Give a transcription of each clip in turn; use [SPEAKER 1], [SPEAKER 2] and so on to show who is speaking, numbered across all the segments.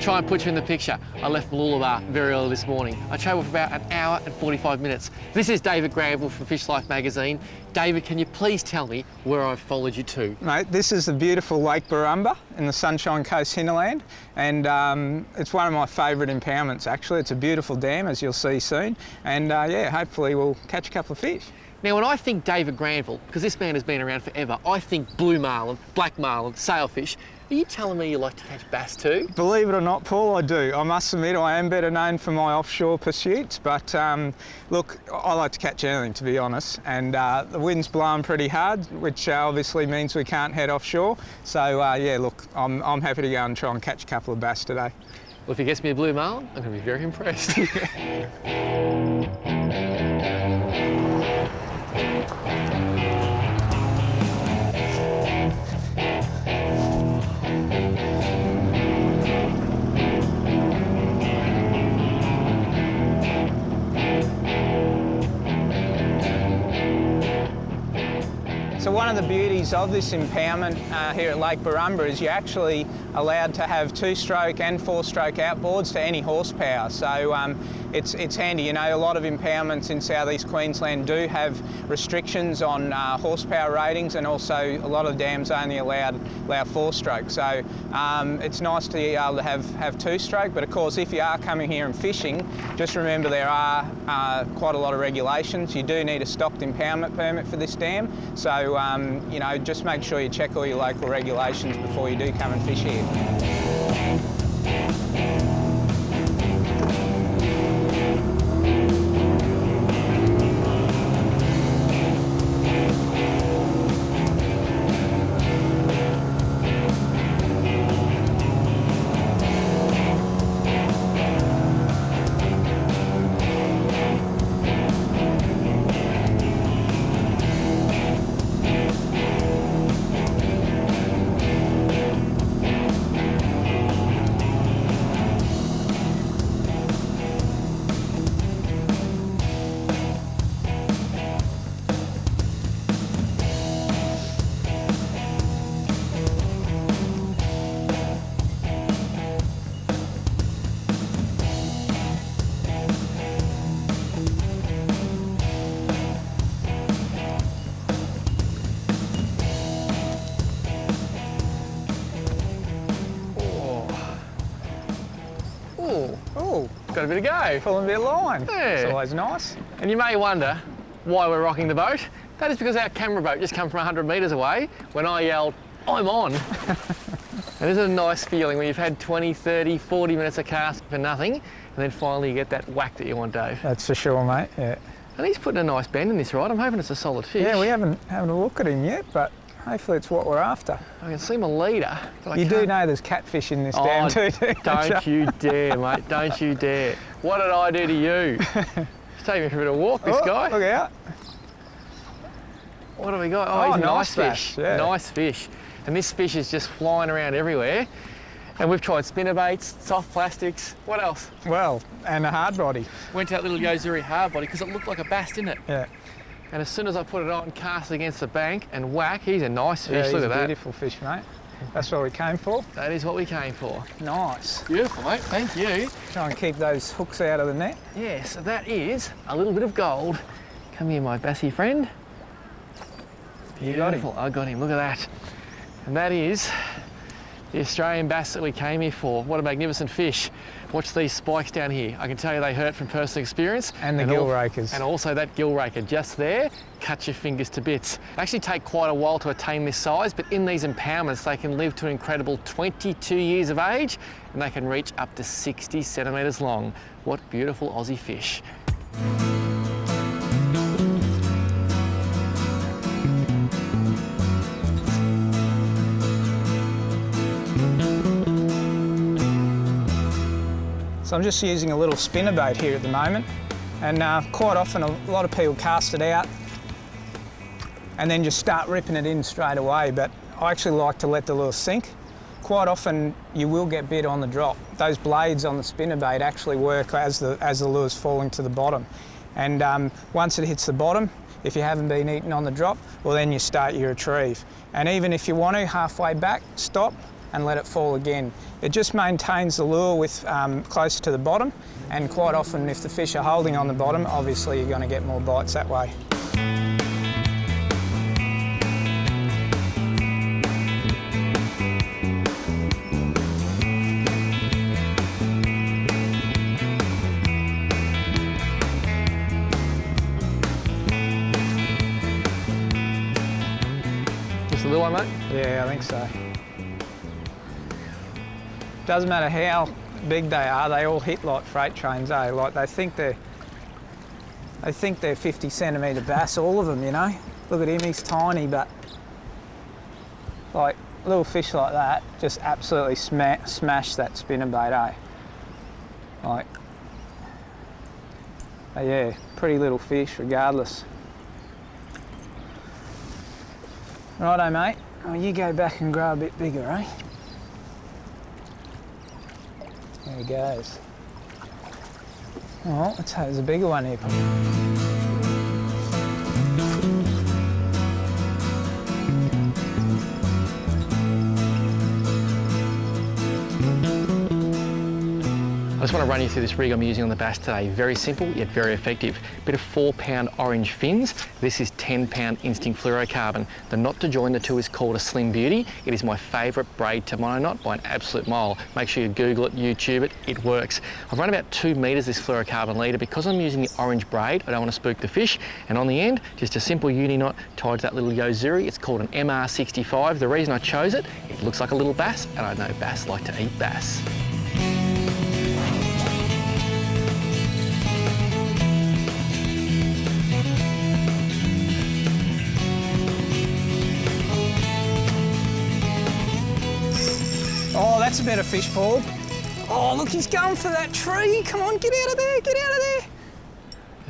[SPEAKER 1] try and put you in the picture, I left Mooloolaba very early this morning. I travelled for about an hour and 45 minutes. This is David Granville from Fish Life magazine. David, can you please tell me where I've followed you to?
[SPEAKER 2] Mate, this is the beautiful Lake Borumba in the Sunshine Coast hinterland, and it's one of my favourite impoundments actually. It's a beautiful dam, as you'll see soon, and yeah, hopefully we'll catch a couple of fish.
[SPEAKER 1] Now, when I think David Granville, because this man has been around forever, I think blue marlin, black marlin, sailfish. Are you telling me you like to catch bass too? Believe
[SPEAKER 2] it or not, Paul, I do. I must admit I am better known for my offshore pursuits, but look, I like to catch anything, to be honest, and the wind's blowing pretty hard, which obviously means we can't head offshore. So yeah, look, I'm happy to go and try and catch a couple of bass today.
[SPEAKER 1] Well, if he gets me a blue marlin, I'm going to be very impressed.
[SPEAKER 2] So one of the beauties of this impoundment here at Lake Borumba is you're actually allowed to have 2-stroke and 4-stroke outboards to any horsepower. So it's handy. You know, a lot of impoundments in southeast Queensland do have restrictions on horsepower ratings, and also a lot of dams only allow 4-stroke. So it's nice to be able to have 2-stroke, but of course if you are coming here and fishing, just remember there are quite a lot of regulations. You do need a stocked impoundment permit for this dam. So you know, just make sure you check all your local regulations before you do come and fish here.
[SPEAKER 1] Oh, got a bit of go.
[SPEAKER 2] Pulling a bit of line.
[SPEAKER 1] Yeah.
[SPEAKER 2] It's always nice.
[SPEAKER 1] And you may wonder why we're rocking the boat. That is because our camera boat just come from 100 metres away when I yelled, "I'm on." And isn't it a nice feeling when you've had 20, 30, 40 minutes of casting for nothing, and then finally you get that whack that you want, Dave?
[SPEAKER 2] That's for sure, mate, yeah.
[SPEAKER 1] And he's putting a nice bend in this rod. I'm hoping it's a solid fish.
[SPEAKER 2] Yeah, we haven't had a look at him yet, but hopefully it's what we're after.
[SPEAKER 1] I can see my leader, but
[SPEAKER 2] you do know there's catfish in this dam too,
[SPEAKER 1] don't you dare, mate, don't you dare. What did I do to you? He's taking me for a bit of a walk, this guy.
[SPEAKER 2] Look out.
[SPEAKER 1] What have we got? Oh, he's a nice fish.
[SPEAKER 2] Yeah.
[SPEAKER 1] Nice fish. And this fish is just flying around everywhere. And we've tried spinner baits, soft plastics, what else?
[SPEAKER 2] Well, and a hard body.
[SPEAKER 1] Went to that little Yozuri hard body because it looked like a bass, didn't it?
[SPEAKER 2] Yeah.
[SPEAKER 1] And as soon as I put it on and cast it against the bank and whack, he's a nice fish.
[SPEAKER 2] Yeah,
[SPEAKER 1] Look at that.
[SPEAKER 2] Beautiful fish, mate. That's what we came for.
[SPEAKER 1] That is what we came for.
[SPEAKER 2] Nice.
[SPEAKER 1] Beautiful, mate. Thank you.
[SPEAKER 2] Try and keep those hooks out of the net.
[SPEAKER 1] Yeah, so that is a little bit of gold. Come here, my bassy friend. Beautiful.
[SPEAKER 2] You got him.
[SPEAKER 1] I got him. Look at that. And that is the Australian bass that we came here for. What a magnificent fish. Watch these spikes down here. I can tell you they hurt from personal experience.
[SPEAKER 2] And the gill rakers.
[SPEAKER 1] And also that gill raker just there, cut your fingers to bits. They actually take quite a while to attain this size, but in these impoundments, they can live to an incredible 22 years of age, and they can reach up to 60 centimetres long. What beautiful Aussie fish.
[SPEAKER 2] So I'm just using a little spinner bait here at the moment, and quite often a lot of people cast it out and then just start ripping it in straight away, but I actually like to let the lure sink. Quite often you will get bit on the drop. Those blades on the spinner bait actually work as the lure's falling to the bottom, and once it hits the bottom, if you haven't been eaten on the drop, well then you start your retrieve. And even if you want to halfway back, stop, and let it fall again. It just maintains the lure with closer to the bottom, and quite often if the fish are holding on the bottom, obviously you're going to get more bites that way.
[SPEAKER 1] Just a little one, mate?
[SPEAKER 2] Yeah, I think so. Doesn't matter how big they are, they all hit like freight trains, eh? Like they think they're 50 centimetre bass, all of them, you know? Look at him, he's tiny, but like little fish like that just absolutely smash that spinnerbait, eh? Like, yeah, pretty little fish regardless. Righto, mate. Oh, you go back and grow a bit bigger, eh? There he goes. Oh, let's hope there's a bigger one here.
[SPEAKER 1] I just want to run you through this rig I'm using on the bass today. Very simple, yet very effective. Bit of 4-pound orange fins. This is 10-pound instinct fluorocarbon. The knot to join the two is called a Slim Beauty. It is my favourite braid to mono knot by an absolute mile. Make sure you Google it, YouTube it, it works. I've run about 2 metres this fluorocarbon leader. Because I'm using the orange braid, I don't want to spook the fish. And on the end, just a simple uni knot tied to that little Yozuri. It's called an MR65. The reason I chose it, it looks like a little bass, and I know bass like to eat bass.
[SPEAKER 2] Oh, that's a better fish, Paul. Oh, look, he's going for that tree. Come on, get out of there, get out of there.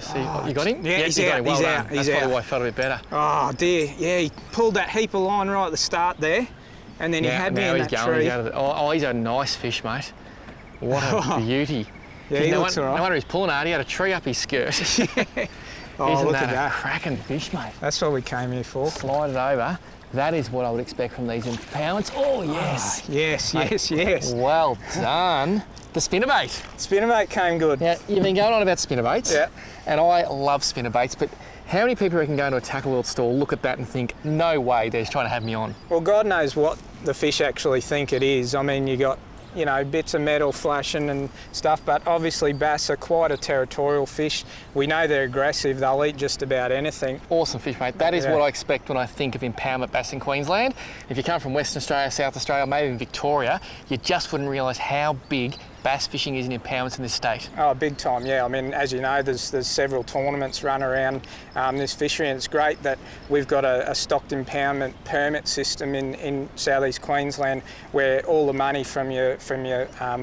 [SPEAKER 1] See, you got him?
[SPEAKER 2] Yeah,
[SPEAKER 1] yes,
[SPEAKER 2] he's out,
[SPEAKER 1] got him. Well
[SPEAKER 2] he's
[SPEAKER 1] done.
[SPEAKER 2] out,
[SPEAKER 1] That's
[SPEAKER 2] he's
[SPEAKER 1] probably
[SPEAKER 2] out.
[SPEAKER 1] why I felt a bit better.
[SPEAKER 2] Oh, dear. Yeah, he pulled that heap of line right at the start there, and then he had me in that tree.
[SPEAKER 1] He's out of the, oh, he's a nice fish, mate. What a beauty.
[SPEAKER 2] Yeah, he looks all right.
[SPEAKER 1] No wonder he's pulling hard. He had a tree up his skirt.
[SPEAKER 2] Oh,
[SPEAKER 1] Isn't
[SPEAKER 2] look
[SPEAKER 1] that
[SPEAKER 2] at that.
[SPEAKER 1] a cracking fish, mate?
[SPEAKER 2] That's what we came here for.
[SPEAKER 1] Slide it over. That is what I would expect from these impoundments. Oh, yes.
[SPEAKER 2] Yes,
[SPEAKER 1] Mate,
[SPEAKER 2] yes, yes.
[SPEAKER 1] Well done. The spinnerbait.
[SPEAKER 2] Spinnerbait came good.
[SPEAKER 1] Now, you've been going on about spinnerbaits.
[SPEAKER 2] Yeah.
[SPEAKER 1] And I love spinnerbaits, but how many people reckon go into a tackle world store, look at that and think, no way, they're just trying to have me on?
[SPEAKER 2] Well, God knows what the fish actually think it is. I mean, you got, you know, bits of metal flashing and stuff, but obviously bass are quite a territorial fish. We know they're aggressive, they'll eat just about anything.
[SPEAKER 1] Awesome fish, mate. That is what I expect when I think of impoundment bass in Queensland. If you come from Western Australia, South Australia, maybe even Victoria, you just wouldn't realise how big bass fishing is in impoundments in this state.
[SPEAKER 2] Oh, big time, yeah. I mean, as you know, there's several tournaments run around this fishery, and it's great that we've got a stocked impoundment permit system in southeast Queensland where all the money from your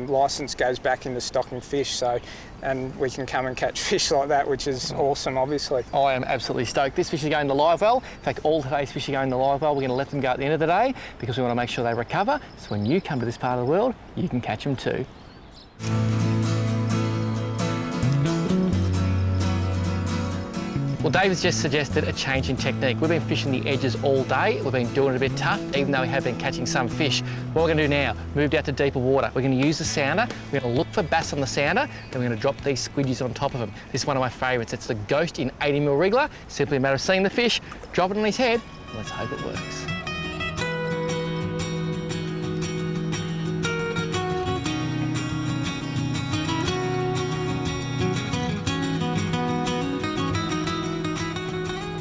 [SPEAKER 2] licence goes back into stocking fish. So, and we can come and catch fish like that, which is awesome, obviously.
[SPEAKER 1] I am absolutely stoked. This fish is going to live well. In fact, all today's fish are going to live well. We're going to let them go at the end of the day because we want to make sure they recover. So when you come to this part of the world, you can catch them too. Well, David's just suggested a change in technique. We've been fishing the edges all day. We've been doing it a bit tough, even though we have been catching some fish. What we're going to do now, moved out to deeper water. We're going to use the sounder. We're going to look for bass on the sounder, then we're going to drop these squidgies on top of them. This is one of my favourites. It's the Ghost in 80mm wriggler. Simply a matter of seeing the fish, drop it on his head, and let's hope it works.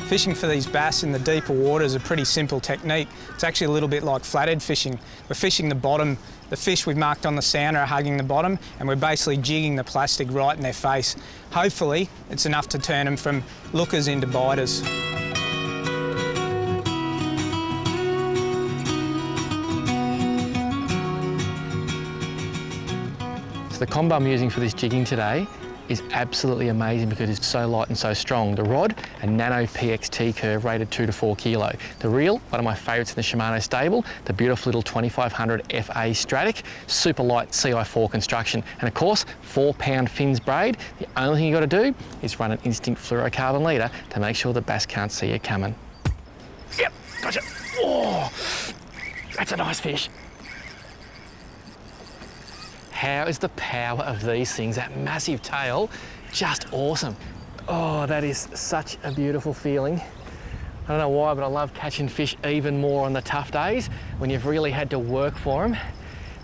[SPEAKER 2] Fishing for these bass in the deeper water is a pretty simple technique. It's actually a little bit like flathead fishing. We're fishing the bottom. The fish we've marked on the sounder are hugging the bottom, and we're basically jigging the plastic right in their face. Hopefully, it's enough to turn them from lookers into biters.
[SPEAKER 1] So the combo I'm using for this jigging today is absolutely amazing because it's so light and so strong. The rod, a Nano PXT curve rated 2 to 4 kilo. The reel, one of my favourites in the Shimano stable, the beautiful little 2500 FA Stratic, super light CI4 construction. And of course, 4-pound fins braid. The only thing you've got to do is run an instinct fluorocarbon leader to make sure the bass can't see you coming. Yep, gotcha. Oh, that's a nice fish. How is the power of these things? That massive tail, just awesome. Oh, that is such a beautiful feeling. I don't know why, but I love catching fish even more on the tough days when you've really had to work for them.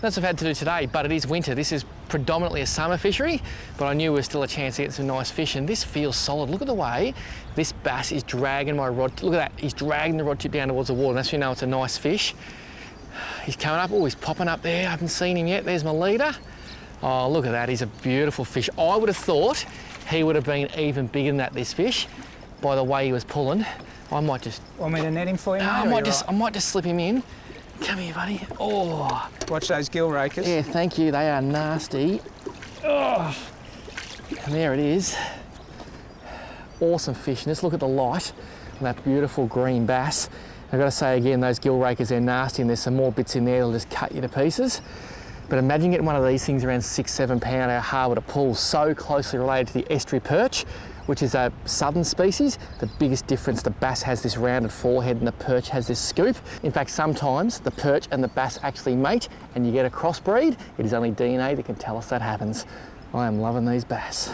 [SPEAKER 1] That's what I've had to do today, but it is winter. This is predominantly a summer fishery, but I knew there was still a chance to get some nice fish, and this feels solid. Look at the way this bass is dragging my rod. Look at that, he's dragging the rod tip down towards the water, and that's when you know it's a nice fish. He's coming up, oh, he's popping up there. I haven't seen him yet. There's my leader. Oh, look at that, he's a beautiful fish. I would have thought he would have been even bigger than that, this fish, by the way he was pulling. I might just...
[SPEAKER 2] Want me to net him for you, mate?
[SPEAKER 1] I might just slip him in. Come here, buddy. Oh.
[SPEAKER 2] Watch those gill rakers.
[SPEAKER 1] Yeah, thank you. They are nasty. Oh. And there it is. Awesome fish. And just look at the light on that beautiful green bass. I've got to say again, those gill rakers, they're nasty, and there's some more bits in there that'll just cut you to pieces. But imagine getting one of these things around 6-7 pound, how hard would it pull? So closely related to the estuary perch, which is a southern species. The biggest difference, the bass has this rounded forehead and the perch has this scoop. In fact, sometimes the perch and the bass actually mate and you get a crossbreed. It is only DNA that can tell us that happens. I am loving these bass.